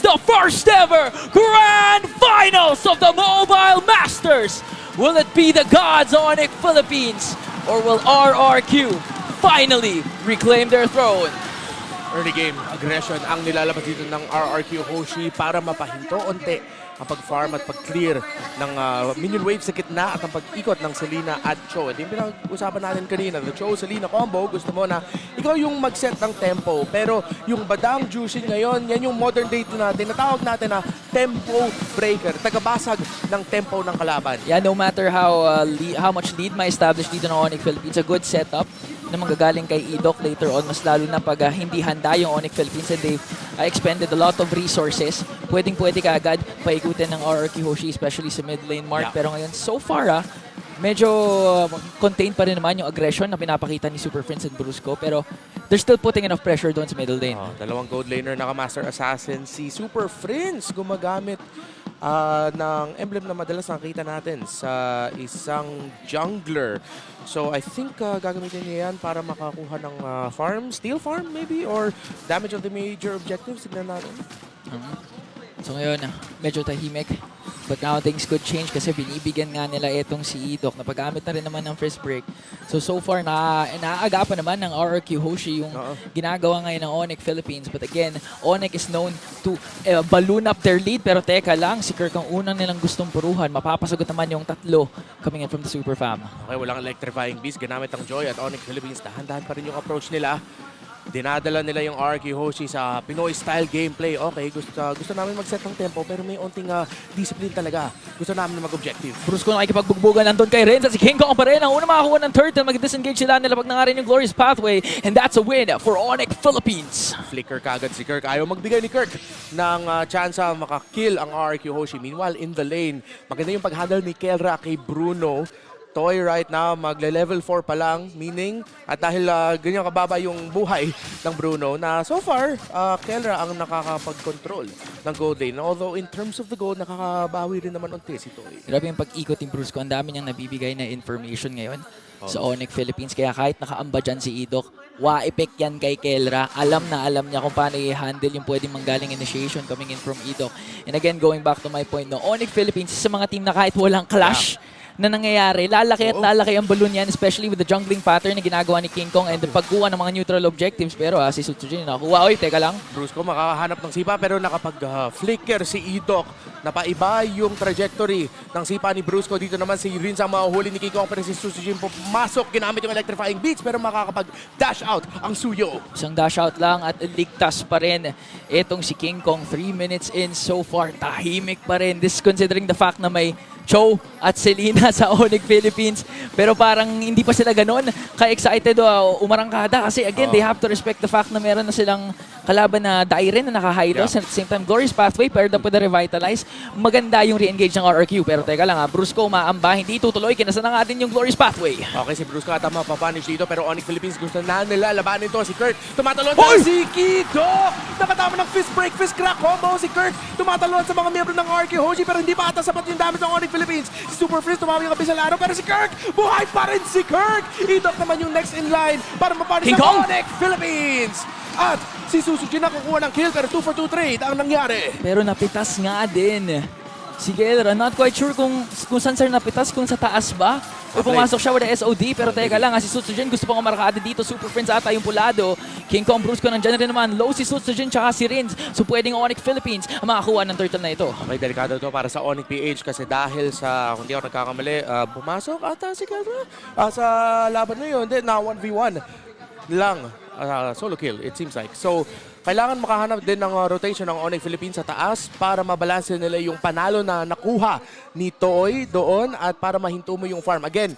the first ever Grand Finals of the Mobile Masters. Will it be the gods Onyx Philippines or will RRQ finally reclaim their throne? Early game aggression ang nilalabas dito ng RRQ Hoshi para mapahinto onte ang pag-farm at pag-clear ng minion wave sa gitna at ang pag-ikot ng Selena at Cho. Ito yung pinag-usapan natin kanina, the Cho-Selena combo, gusto mo na ikaw yung mag-set ng tempo. Pero yung Badang Jushin ngayon, yan yung modern day natin, natawag natin na tempo breaker, tagabasag ng tempo ng kalaban. Yeah, no matter how much lead may establish dito ng Onyx Philippines, a good setup na manggagaling kay Idok later on, mas lalo na pag hindi handa yung Onyx Philippines and they've expended a lot of resources. Pwedeng-pwede ka agad paikutin ng RRQ Hoshi, especially sa mid lane mark. Yeah. Pero ngayon, so far, medyo contained pa rin naman yung aggression na pinapakita ni Super Prince and Brusco. Pero they're still putting enough pressure doon sa middle lane. Dalawang gold laner naka-master assassin, si Super Prince gumagamit ng emblem na madalas nakikita natin sa isang jungler. So I think gagamitin niya yan para makakuha ng farm, steal farm maybe, or damage of the major objectives. Tignan natin. So ngayon, medyo tahimik. But now things could change kasi binibigyan nga nila itong si Idok na paggamit na rin naman ng first break. So far, naaagapan naman ng RRQ Hoshi yung ginagawa ngayon ng Onyx Philippines. But again, Onyx is known to balloon up their lead. Pero teka lang, si Kirk ang unang nilang gustong puruhan. Mapapasagot naman yung tatlo coming in from the Super Fam. Okay, walang electrifying beast. Ginamit ang Joy at Onyx Philippines. Dahan-dahan pa rin yung approach nila. Dinadala nila yung RRQ Hoshi sa Pinoy-style gameplay. Okay, gusto namin mag-set ng tempo pero may onting discipline talaga. Gusto namin na mag-objective. Brusco nakikipagbugbugan nandun kay Renz at si King Kong pa rin. Ang una makakuha ng turtle, mag-disengage sila nila pag nangarin yung Glorious Pathway. And that's a win for Onyx Philippines. Flicker kagad si Kirk. Ayaw magbigay ni Kirk ng chance makakill ang RRQ Hoshi. Meanwhile, in the lane, maganda yung pag-handle ni Kelra kay Bruno. Toy right now, magle-level 4 pa lang, meaning, at dahil ganyan kababa yung buhay ng Bruno, na so far, Kelra ang nakakapag-control ng gold lane. Although in terms of the gold, nakakabawi rin naman unti si Toy. Grabe yung pag-ikot yung Brusco. Ang dami niyang nabibigay na information ngayon sa Onyx Philippines. Kaya kahit nakaamba dyan si Idok, wa-effect yan kay Kelra. Alam na alam niya kung paano i-handle yung pwedeng manggaling initiation coming in from Idok. And again, going back to my point, no, Onyx Philippines sa mga team na kahit walang clash, na nangyayari, lalaki at lalaki ang balloon yan, especially with the jungling pattern na ginagawa ni King Kong and pagkuha ng mga neutral objectives. Pero si Sutsujin nakakuha. Oy, teka lang. Brusco makakahanap ng sipa pero nakapag-flicker si Idok. Napaiba yung trajectory ng sipa ni Brusco. Dito naman si Rinz ang mahuhuli ni King Kong pero si Sutsujin pumasok. Ginamit yung electrifying beats pero makakapag-dash out ang Suyo. Isang dash out lang at ligtas pa rin itong si King Kong. 3 minutes in so far. Tahimik pa rin. This considering the fact na may Cho at Selena sa Onyx Philippines. Pero parang hindi pa sila ganun ka-excited o umarangkada kasi again, they have to respect the fact na meron na silang kalaban na Dairen na naka-high-loss and at the same time, Glorious Pathway paired up with the Revitalize. Maganda yung re-engage ng RRQ. Pero teka lang Brusco umaamba, hindi tutuloy. Kinasa na nga din yung Glorious Pathway. Okay, si Brusco at mapapunish dito pero Onyx Philippines gusto na nila labanin to. Si Kurt tumatalon na si Kito! Nakatama ng fist break, fist crack combo si Kurt. Tumatalon sa mga miyembro ng RRQ Hoshi pero hindi pa ata sapat yung damage ng Onyx Philippines. Si Super Freeze tumama yung kabisang laro pero si Kirk, buhay pa rin si Kirk! Idok naman yung next in line para mapunish ng Onyx Philippines! At si Susujin na kukuha ng kill pero 2 for 2 trade ang nangyari. Pero napitas nga din si Kelra. Not quite sure kung saan sir napitas, kung sa taas ba o pumasok siya with the SOD. Pero teka lang, si Sutsujin gusto pang umarkada dito. Super Friends ata yung pulado. King Kong Brusco nandiyan rin naman. Low si Sutsujin tsaka si Rinz. So pwedeng Onyx Philippines ang makakuha ng turtle na ito. Okay, delikado to para sa Onyx PH kasi dahil sa, kung di ako nagkakamali, pumasok ata si Kelra sa laban na yun. Then na 1v1 lang. Solo kill, it seems like. So, kailangan makahanap din ng rotation ng Onyx Philippines sa taas para mabalanse nila yung panalo na nakuha ni Toy doon at para mahinto mo yung farm. Again,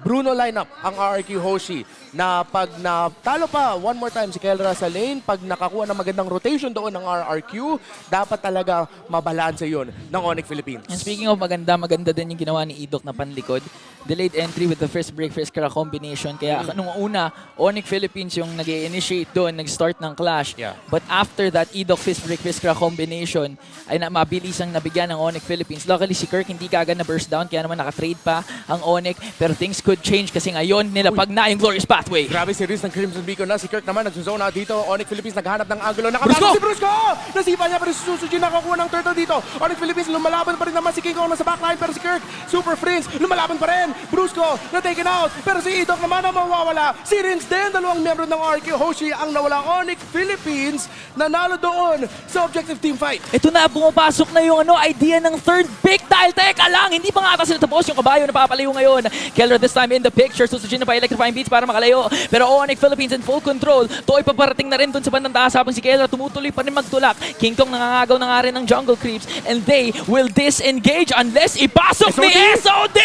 Bruno lineup ang RRQ Hoshi na pag natalo pa one more time si Kelra sa lane, pag nakakuha ng magandang rotation doon ng RRQ, dapat talaga mabalanse yun ng Onyx Philippines. And speaking of maganda din yung ginawa ni Idok na panlikod. Delayed entry with the first break, first crack combination. Kaya nung una, Onyx Philippines yung nag-initiate doon, nag-start ng clash. Yeah. But after that, Idok first break, first crack combination ay mabilis ang nabigyan ng Onyx Philippines. Luckily si Kirk hindi kagad na burst down, kaya naman naka-trade pa ang Onyx. Pero things could could change kasi ngayon nilapag na yung Glorious Pathway. Grabe series ng Crimson Beacon na. Si Kirk naman nag-zone out dito. Onyx Philippines naghahanap ng angulo. Brusco! Nakapasok si Brusco! Nasipa niya pero si Susuji nakakuha ng turtle dito. Onyx Philippines lumalaban pa rin naman si King Kong nasa backline pero si Kirk, Super Prince, lumalaban pa rin. Brusco na-taken out pero si Idok naman ang mawawala. Si Rins din, dalawang miyembro ng RQ Hoshi ang nawala. Onyx Philippines nanalo doon sa objective team fight. Ito na, bumapasok na yung idea ng third pick dahil teka lang, hindi pa nga ata sila tapos yung kabayo na papalayo ngayon. Keller this time in the picture, susujin na pa electrifying beats para makalayo. Pero Onyx Philippines in full control. Toy paparating na rin dun sa bandang taas habang si Keller tumutuloy pa rin magtulak. King Kong nangangagaw na nga rin ng jungle creeps and they will disengage unless ipasok ni SOD!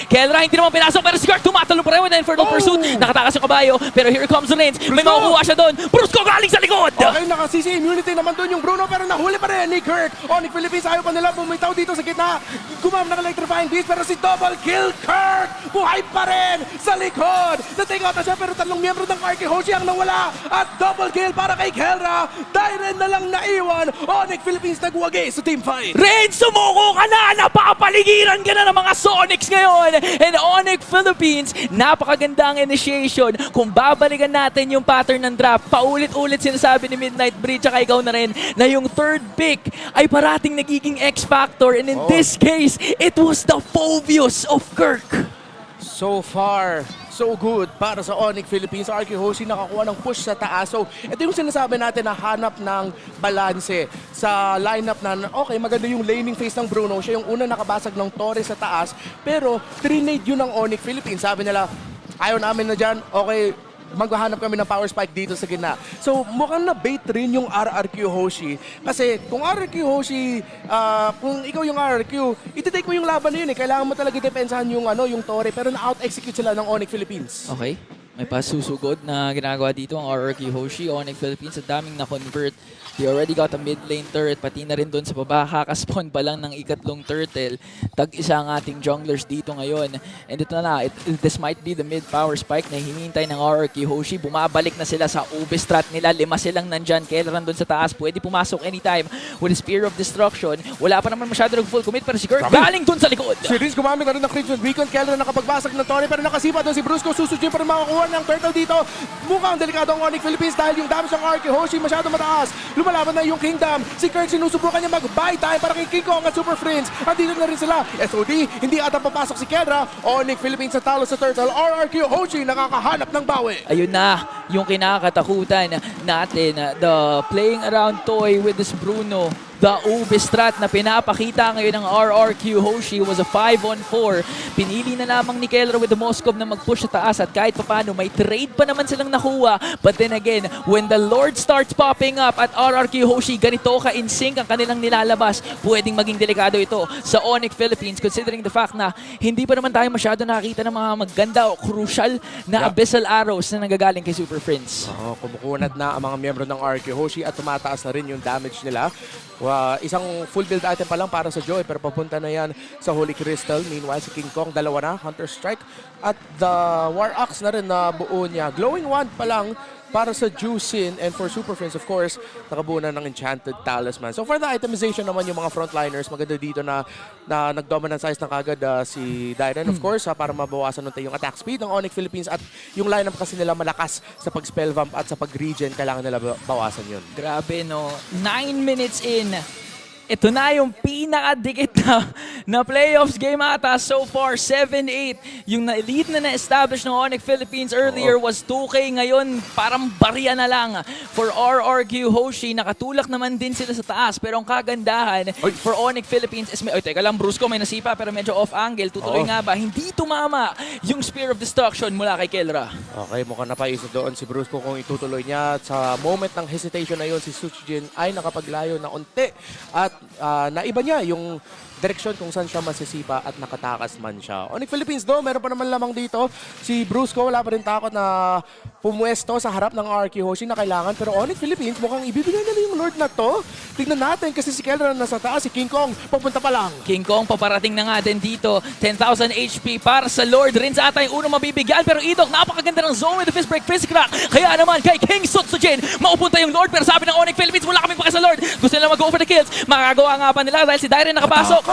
Keller hindi naman pinasok pero si Kirk tumatalo pa rin with the Infernal Pursuit. Nakatakas yung kabayo pero here comes the Reigns. May makukuha siya doon. Brusco galing sa likod! Okay, nakasisi immunity naman doon yung Bruno pero nahuli pa rin ni Kirk. Onyx Philippines ayaw pa nila bumitaw dito sa gitna. Gumam ng electrifying beast pero si double kill Kirk buhay pa rin sa likod. Na-take out na siya pero tatlong miyembro ng RK Hoshi ang nawala at double kill para kay Kelra. Dyren na lang naiwan. Onyx Philippines nagwagi sa team fight. Reigns, sumuko ka na! Napapaligiran ka na ng mga Sonics ngayon! And Onyx Philippines, napakaganda ang initiation. Kung babalikan natin yung pattern ng draft, paulit-ulit sinasabi ni Midnight Breach at ikaw na rin na yung third pick ay parating nagiging X-Factor and in this case, it was the Phobius of Kirk. So far, so good para sa Onyx Philippines. RQ Hoshi nakakuha ng push sa taas. So, ito yung sinasabi natin na hanap ng balanse sa lineup na okay, maganda yung laning phase ng Bruno. Siya yung una nakabasag ng Torres sa taas. Pero, trinade yun ng Onyx Philippines. Sabi nila, ayaw namin na dyan, okay, maghahanap kami ng power spike dito sa gitna. So, mukhang na-bait rin yung RRQ Hoshi. Kasi, kung RRQ Hoshi, kung ikaw yung RRQ, iti-take mo yung laban na yun eh. Kailangan mo talaga depensahan yung, yung Torre, pero na-out-execute sila ng Onyx Philippines. Okay. May pasusugod na ginagawa dito ang RRQ Hoshi. Onyx Philippines, ang daming na-convert. They already got a mid lane turret, pati na rin doon sa baba. Kakaspawn pa lang ng ikatlong turtle. Tag-isa ang ating junglers dito ngayon. And ito na, this might be the mid power spike na hinihintay ng RRQ Hoshi. Bumabalik na sila sa UB strat nila. 5 silang nandyan. Kailan doon sa taas, pwede pumasok anytime with a Spear of Destruction. Wala pa naman masyado full commit, pero si Kirk galing doon sa likod. Si Riz gumamit na rin ng Crimson Beacon. Keller nakapagbasag ng Torre, pero nakasipa doon si Brusco. Susujin pa rin makakuha ng turtle dito. Mukhang delikado ang Onyx Philippines dahil yung damage ng RQ Hoshi masyado mataas. Lumalaban na yung Kingdom. Si Kirk sinusubukan niya mag-buy time para kay King Kong at Super Friends. Andito na rin sila. SOD, hindi ata papasok si Kendra. Onyx Philippines sa talo sa turtle. RRQ Hoshi nakakahanap ng bawi. Ayun na, yung kinakatakutan natin. The playing around toy with this Bruno. The UB strat na pinapakita ngayon ng RRQ Hoshi was a 5-on-4. Pinili na lamang ni Keller with the Moskov na mag-push sa taas at kahit papano may trade pa naman silang nakuha. But then again, when the Lord starts popping up at RRQ Hoshi, ganito ka in sync ang kanilang nilalabas. Pwedeng maging delikado ito sa Onyx Philippines considering the fact na hindi pa naman tayo masyado nakakita ng mga maganda o crucial na abyssal arrows na nanggagaling kay Super Friends. Kumukunat na ang mga miyembro ng RRQ Hoshi at tumataas na rin yung damage nila. Isang full build item pa lang para sa Joy pero papunta na yan sa Holy Crystal. Meanwhile, si King Kong, dalawa na, Hunter Strike at the War Axe na rin na buo niya. Glowing Wand pa lang para sa Juicin and for Super Friends, of course, nakabuo na ng Enchanted Talisman. So for the itemization naman yung mga frontliners, maganda dito na nag-dominant size na kagad si Dyren, of course, para mabawasan natin yung attack speed ng Onyx Philippines at yung lineup kasi nila malakas sa pag-spell vamp at sa pag-regen, kailangan nila bawasan yun. Grabe no, 9 minutes in. Ito na yung pinakadikit na playoffs game ata so far, 7-8. Yung lead na na-establish ng Onyx Philippines earlier was 2K. Ngayon, parang barya na lang for RRQ Hoshi. Nakatulak naman din sila sa taas. Pero ang kagandahan for Onyx Philippines is teka lang, Brusco, may nasipa pero medyo off-angle. Tutuloy nga ba? Hindi tumama yung Spear of Destruction mula kay Kelra. Okay, mukhang napaisip doon si Brusco kung itutuloy niya. Sa moment ng hesitation na yun, si Suchijin ay nakapaglayo na unti. At naiba niya yung direksyon kung saan siya masisipa at nakatakas man siya. Onyx Philippines do, meron pa naman lamang dito. Si Brusco, wala pa rin takot na pumuesto sa harap ng RRQ Hoshi na kailangan. Pero Onyx Philippines, mukhang ibibigay nila yung Lord na to. Tignan natin kasi si Kelra nasa taas, si King Kong, papunta pa lang. King Kong, paparating na nga din dito. 10,000 HP para sa Lord. Rins ata yung unang mabibigyan. Pero Idok, napakaganda ng zone with the fist break, fist crack. Kaya naman kay King Sutsujin, maupunta yung Lord. Pero sabi ng Onyx Philippines, wala kaming paka sa Lord. Gusto nila mag-go for the kills. Makakagawa nga pa nila dahil si Dyren nakapasok.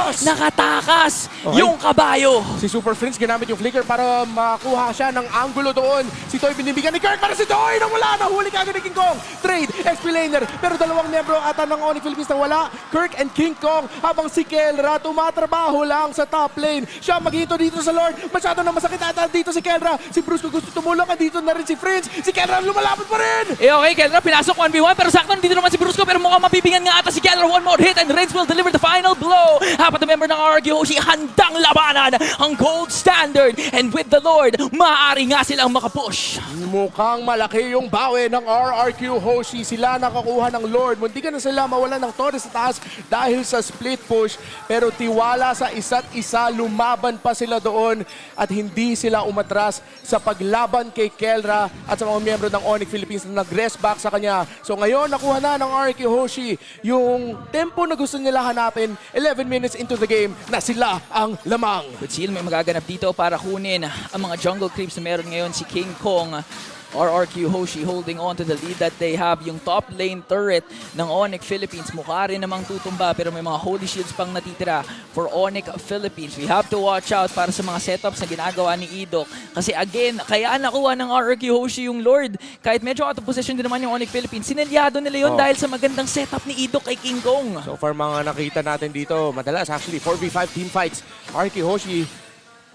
tumatakas Okay. yung kabayo. Si Super Prince ginamit yung flicker para makuha siya ng angulo doon. Si Toy binibigyan ni Kirk para si Toy nang wala. Nahuli kagad ni King Kong. Trade, XP laner. Pero dalawang membro ata ng Onyx Philippines nang wala. Kirk and King Kong habang si Kelra tumatrabaho lang sa top lane. Siya maghito dito sa Lord. Masyado na masakit ata dito si Kelra. Si Bruce kung gusto tumulong. Dito na rin si Prince. Si Kelra lumalaban pa rin. Okay, Kelra, pinasok 1v1 pero sakto dito naman si Brusco pero mukhang mabibingan nga ata si Kelra. One more hit and Reigns will deliver the final blow. Apat na member ng RRQ Hoshi handang labanan ang gold standard and with the Lord, maaari nga silang makapush. Mukhang malaki yung bawi ng RRQ Hoshi. Sila nakakuha ng Lord. Munti ka na sila mawalan ng torre sa taas dahil sa split push. Pero tiwala sa isa't isa, lumaban pa sila doon at hindi sila umatras sa paglaban kay Kelra at sa mga miyembro ng Onyx Philippines na nag-rest back sa kanya. So ngayon, nakuha na ng RRQ Hoshi yung tempo na gusto nila hanapin. 11 minutes into the game na sila ang lamang. But Seal, may magaganap dito para kunin ang mga jungle creeps na meron ngayon si King Kong. RRQ Hoshi holding on to the lead that they have. Yung top lane turret ng Onyx Philippines mukha rin namang tutumba pero may mga holy shields pang natitira for Onyx Philippines. We have to watch out para sa mga setups na ginagawa ni Idok. Kasi again, kaya nakuha ng RRQ Hoshi yung Lord. Kahit medyo out of position din naman yung Onyx Philippines, sinelyado nila yun dahil sa magandang setup ni Idok kay King Kong. So far mga nakita natin dito, madalas actually 4v5 team fights. RRQ Hoshi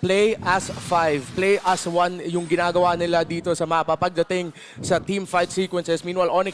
play as 5, play as 1 yung ginagawa nila dito sa mapa pagdating sa team fight sequences. Meanwhile, Onyx